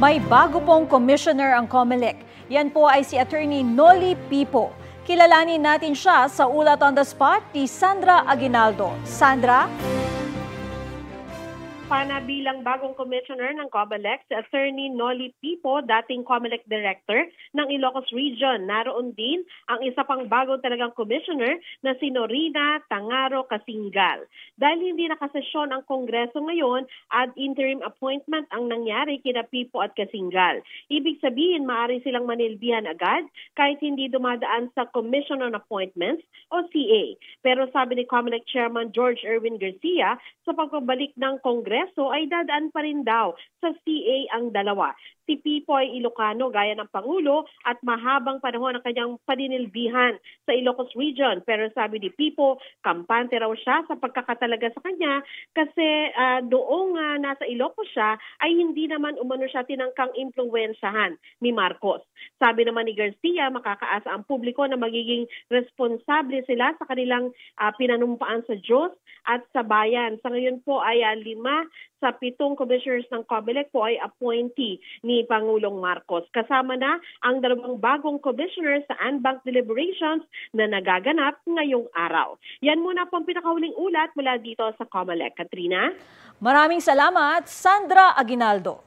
May bago pong commissioner ang COMELEC. Yan po ay si Attorney Noli Pipo. Kilalanin natin siya sa ulat on the spot ni Sandra Aguinaldo. Sandra? Bilang bagong commissioner ng COMELEC, si Attorney Noli Pipo, dating COMELEC Director ng Ilocos Region. Naroon din ang isa pang bagong talagang commissioner na si Norina Tangaro Kasingal. Dahil hindi nakasesyon ang Kongreso ngayon, ad interim appointment ang nangyari kina Pipo at Kasingal. Ibig sabihin, maaari silang manilbihan agad kahit hindi dumadaan sa Commission on Appointments o CA. Pero sabi ni COMELEC Chairman George Erwin Garcia, sa pagbabalik ng Kongreso ay dadaan pa rin daw sa CA ang dalawa. Si Pipo ay Ilocano gaya ng Pangulo at mahabang panahon ang kanyang paninilbihan sa Ilocos Region. Pero sabi ni Pipo, kampante raw siya sa pagkakatalaga sa kanya kasi doong nasa Ilocos siya ay hindi naman umano siya tinangkang impluwensyahan ni Marcos. Sabi naman ni Garcia, makakaasa ang publiko na magiging responsable sila sa kanilang pinanumpaan sa Diyos at sa bayan. Sa ngayon po ay 5 sa 7 commissioners ng COMELEC po ay appointee ni Pangulong Marcos. Kasama na ang 2 bagong commissioners sa Anbank deliberations na nagaganap ngayong araw. Yan muna po ang pinakahuling ulat mula dito sa COMELEC. Katrina? Maraming salamat, Sandra Aguinaldo.